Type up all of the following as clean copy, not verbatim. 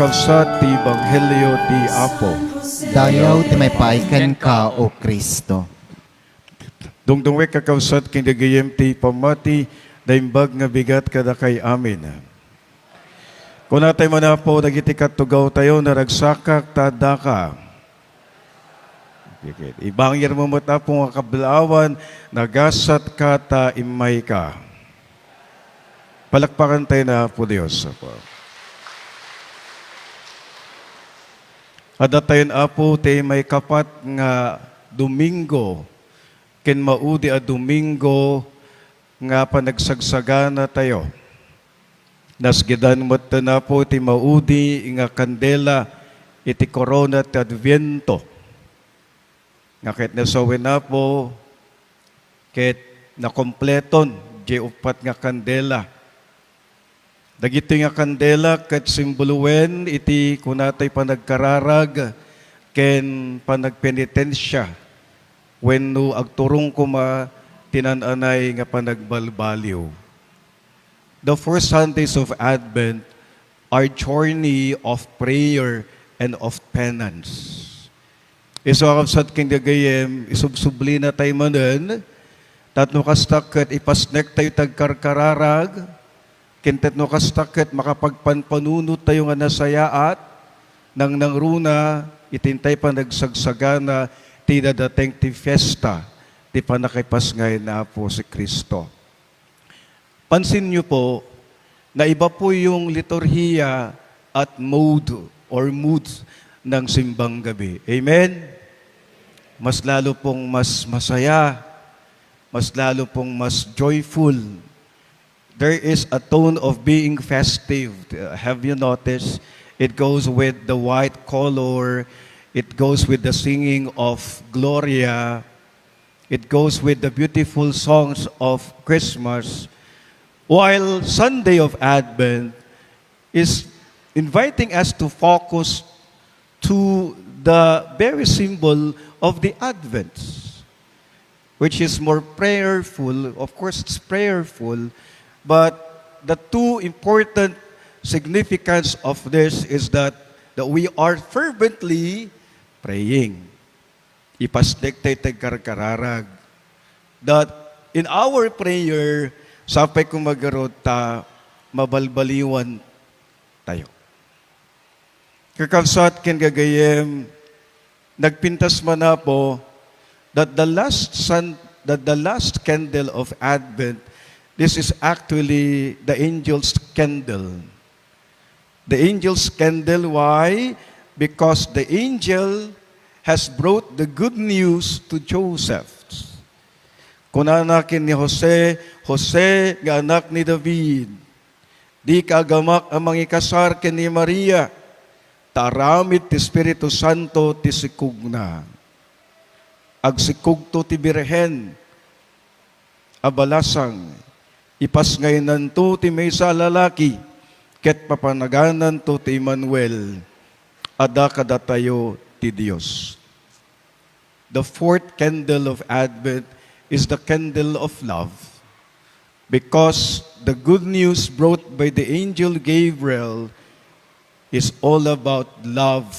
kakabsat ti Ebanghelyo ti Apo. Dayaw ti may paiken ka, O Kristo. Dungdungwe kakabsat kinagayem ti pamati, daimbag nga bigat kada kay amin. Kung natay man po, dagiti katugaw tayo, naragsakak tadaka. Ibangir mo mata po nga kablawan, nagasat ka ta imay ka. Palakpakan tayo na po Diyos. Adatayon apo te may kapat nga Domingo, ken maudi a Domingo nga panagsagsagana tayo. Nasgidan mo na po ti maudi nga kandela iti korona ti Adviento. Nga kahit nasawin na po, kahit nakompleton, di upat nga kandela. Dagito nga kandela ket simboluwen iti kunatay panagkararag ken panagpenitensya wenno agturong kuma tinananay nga panagbalbaliw. The first Sundays of Advent are journey of prayer and of penance. Iso akabsat king dagayem isubsubli na tayo manen tatno kastakit ipasnek tayo tagkarkararag kintet no kastakit makapagpanpanunot tayo nga nasayaat nang nangruna itintay pa nagsagsagana ti dadateng ti fiesta ti panakipas ngayon na po si Kristo. Pansin niyo po na iba po yung liturhiya at mode or mood ng simbang gabi. Amen? Mas lalo pong mas masaya, mas lalo pong mas joyful. There is a tone of being festive. Have you noticed? It goes with the white color. It goes with the singing of Gloria. It goes with the beautiful songs of Christmas. While Sunday of Advent is inviting us to focus to the very symbol of the Advent, which is more prayerful. Of course, it's prayerful. But the two important significance of this is that we are fervently praying. Ipasnek tayo tagkarkararag. That in our prayer, sapay kung magarot ta, mabalbaliwan tayo. Kakabsat ken gagayem, nagpintas man na po that the last candle of Advent, this is actually the angel's candle. The angel's candle, why? Because the angel has brought the good news to Joseph. Kunanakin ni Jose, Jose, nga anak ni David, di kagamak ang mangikasar ken ni Maria, taramid ti Espiritu Santo ti sikugna. Agsikugto ti Birhen, abalasang, ipas ngayon nanto ti may sa lalaki, ket papanaganan to ti Emmanuel, ada kadatayo ti Dios. The fourth candle of Advent is the candle of love, because the good news brought by the angel Gabriel is all about love,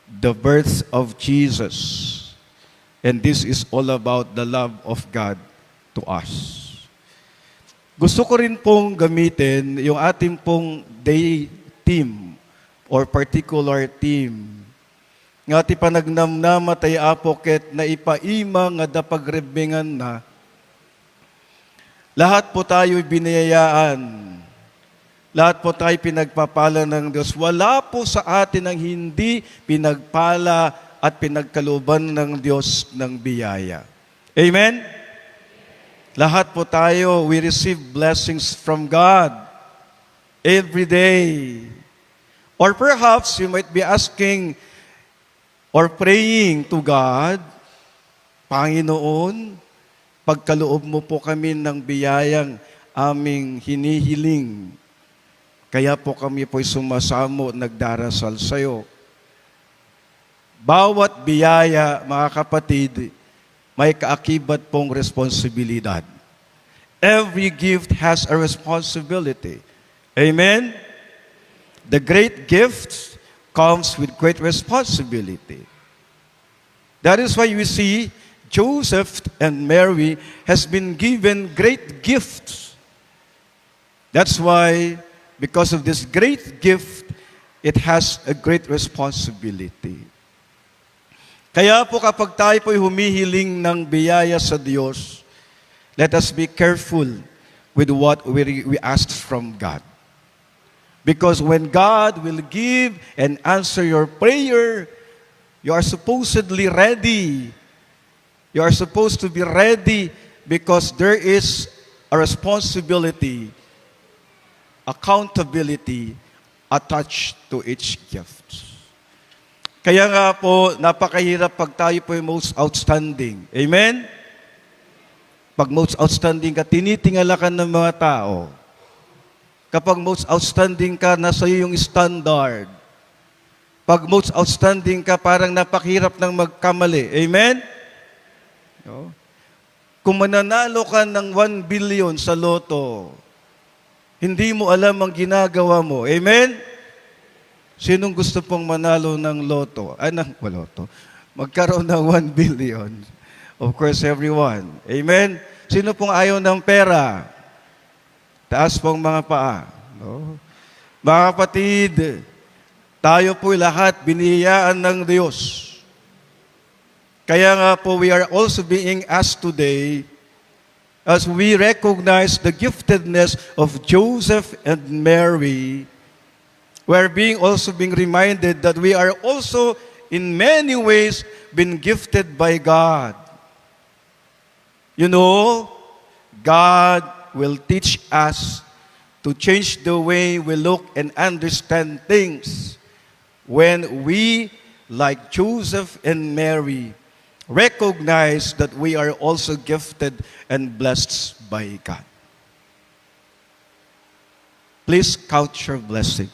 the birth of Jesus. And this is all about the love of God to us. Gusto ko rin pong gamitin yung ating pong day theme or particular theme. Nga ti panagnamnama tayo apoket na ipaima nga dapagrebingan na. Lahat po tayo binayayaan. Lahat po tayo pinagpapala ng Diyos. Wala po sa atin ang hindi pinagpala at pinagkaluban ng Diyos ng biyaya. Amen? Lahat po tayo, we receive blessings from God every day. Or perhaps you might be asking or praying to God, Panginoon, pagkaloob mo po kami ng biyayang aming hinihiling. Kaya po kami po'y sumasamo, nagdarasal sa iyo. Bawat biyaya, mga kapatid, may kaakibat pong responsibilidad. Every gift has a responsibility. Amen? the great gift comes with great responsibility. That is why we see Joseph and Mary has been given great gifts. That's why, because of this great gift, it has a great responsibility. Kaya po kapag tayo po'y humihiling ng biyaya sa Diyos, let us be careful with what we ask from God. Because when God will give and answer your prayer, you are supposedly ready. You are supposed to be ready because there is a responsibility, accountability attached to each gift. Kaya nga po, napakahirap pag tayo po yung most outstanding. Amen? Pag most outstanding ka, tinitingala ka ng mga tao. Kapag most outstanding ka, nasa iyo yung standard. Pag most outstanding ka, parang napakahirap ng magkamali. Amen? No? Kung mananalo ka ng 1 billion sa loto, hindi mo alam ang ginagawa mo. Amen? Sinong gusto pong manalo ng loto? Loto. Magkaroon ng 1 billion. Of course, everyone. Amen? Sino pong ayaw ng pera? Taas pong mga paa. No? Mga kapatid, tayo po lahat biniyayaan ng Diyos. Kaya nga po, we are also being asked today, as we recognize the giftedness of Joseph and Mary, we are also being reminded that we are also in many ways been gifted by God. You know, God will teach us to change the way we look and understand things when we, like Joseph and Mary, recognize that we are also gifted and blessed by God. Please count your blessing.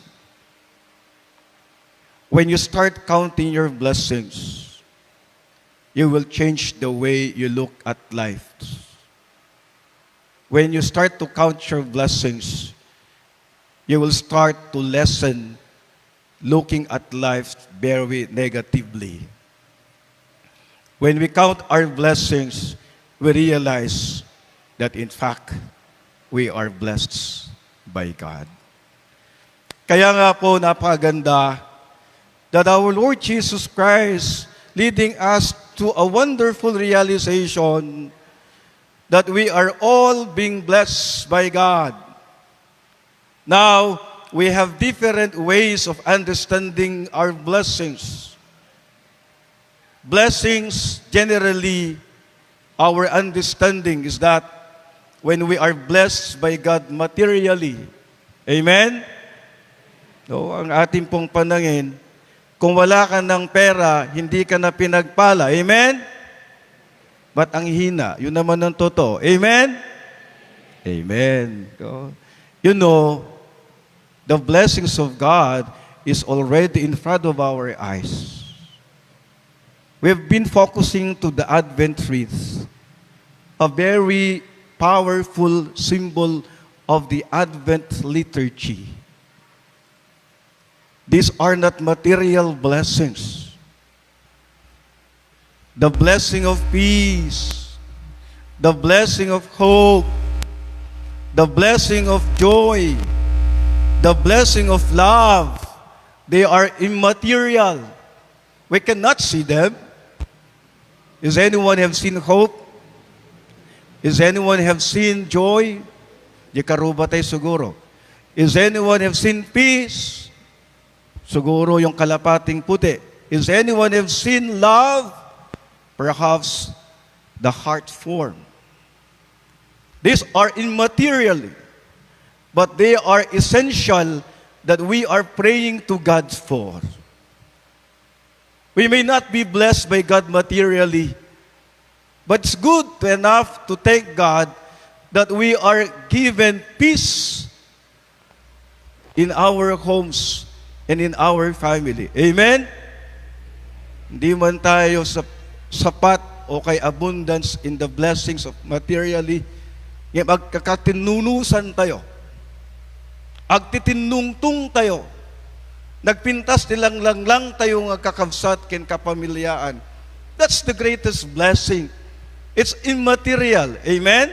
When you start counting your blessings, you will change the way you look at life. When you start to count your blessings, you will start to lessen looking at life very negatively. When we count our blessings, we realize that in fact, we are blessed by God. Kaya nga po napakaganda that our Lord Jesus Christ leading us to a wonderful realization that we are all being blessed by God. Now, we have different ways of understanding our blessings. Blessings, generally, our understanding is that when we are blessed by God materially, amen? No, ang ating pong panangin, kung wala ka ng pera, hindi ka na pinagpala. Amen? But ang hina, yun naman ang totoo. Amen? Amen. You know, the blessings of God is already in front of our eyes. We've been focusing to the Advent wreath, a very powerful symbol of the Advent liturgy. These are not material blessings. The blessing of peace, the blessing of hope, the blessing of joy, the blessing of love, they are immaterial. We cannot see them. Does anyone have seen hope? Is anyone have seen joy? Di karuba tayo siguro. Is anyone have seen peace? Siguro yung kalapating puti. Is anyone have seen love? Perhaps the heart form. These are immaterial, but they are essential that we are praying to God for. We may not be blessed by God materially, but it's good enough to thank God that we are given peace in our homes and in our family. Amen? Hindi man tayo sapat o kay abundance in the blessings of materially, magkakatinunusan tayo. Agtitinungtung tayo Nagpintas nilang lang tayo nga kakabsat ken kapamilyaan. That's the greatest blessing. It's immaterial. Amen?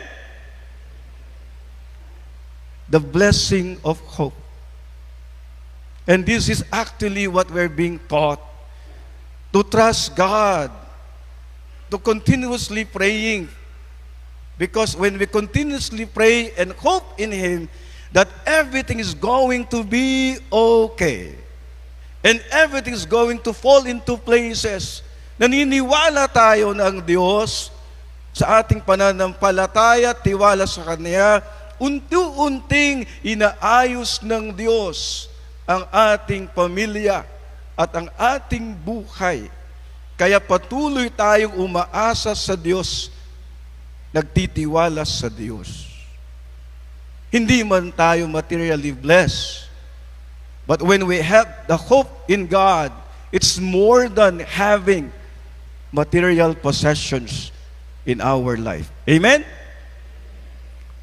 The blessing of hope. And this is actually what we're being taught. To trust God. To continuously praying. Because when we continuously pray and hope in Him, that everything is going to be okay. And everything is going to fall into places. Naniniwala tayo na ang Diyos sa ating pananampalataya, tiwala sa Kanya, unti-unting inaayos ng Diyos ang ating pamilya at ang ating buhay. Kaya patuloy tayong umaasa sa Diyos, nagtitiwala sa Diyos. Hindi man tayo materially blessed, but when we have the hope in God, it's more than having material possessions in our life. Amen?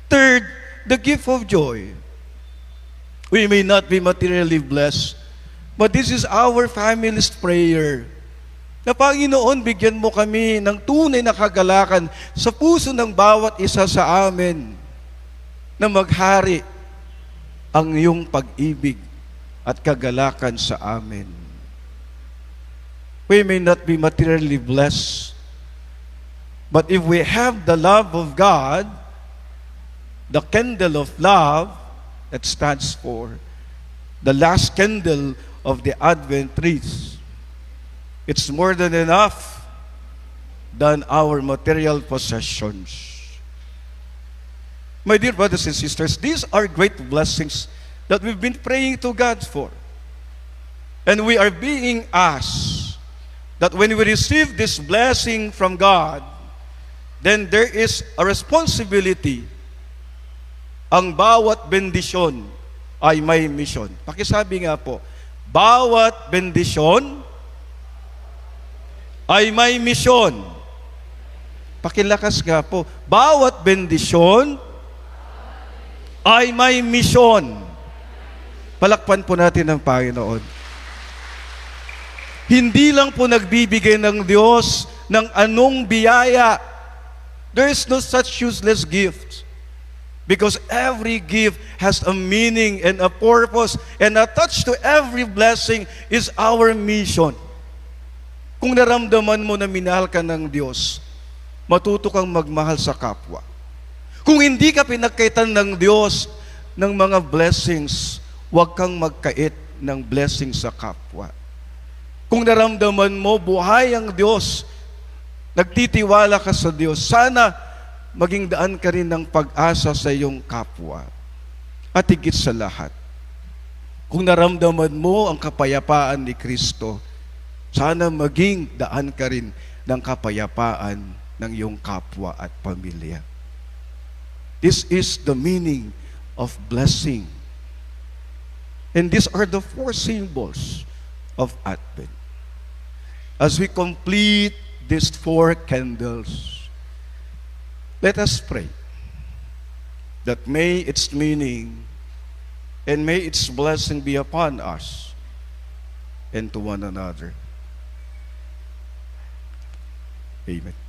Third, the gift of joy. We may not be materially blessed, but this is our family's prayer. Na Panginoon, bigyan mo kami ng tunay na kagalakan sa puso ng bawat isa sa amin na maghari ang iyong pag-ibig at kagalakan sa amin. We may not be materially blessed, but if we have the love of God, the candle of love that stands for the last candle of the Advent trees, it's more than enough than our material possessions. My dear brothers and sisters, these are great blessings that we've been praying to God for. And we are being asked that when we receive this blessing from God, then there is a responsibility. Ang bawat bendisyon ay may mission. Pakisabi nga po, bawat bendisyon ay may mission. Pakilakas nga po, bawat bendisyon ay may mission. Palakpan po natin ang Panginoon. Hindi lang po nagbibigay ng Diyos ng anong biyaya. There is no such useless gift. Because every gift has a meaning and a purpose, and attached to every blessing is our mission. Kung naramdaman mo na minahal ka ng Diyos, matuto kang magmahal sa kapwa. Kung hindi ka pinagkaitan ng Diyos ng mga blessings, huwag kang magkait ng blessing sa kapwa. Kung naramdaman mo, buhay ang Diyos, nagtitiwala ka sa Diyos, sana maging daan ka rin ng pag-asa sa iyong kapwa. At higit sa lahat, kung naramdaman mo ang kapayapaan ni Kristo, sana maging daan ka rin ng kapayapaan ng iyong kapwa at pamilya. This is the meaning of blessing. And these are the four symbols of Advent. As we complete these four candles, let us pray that may its meaning and may its blessing be upon us and to one another. Amen.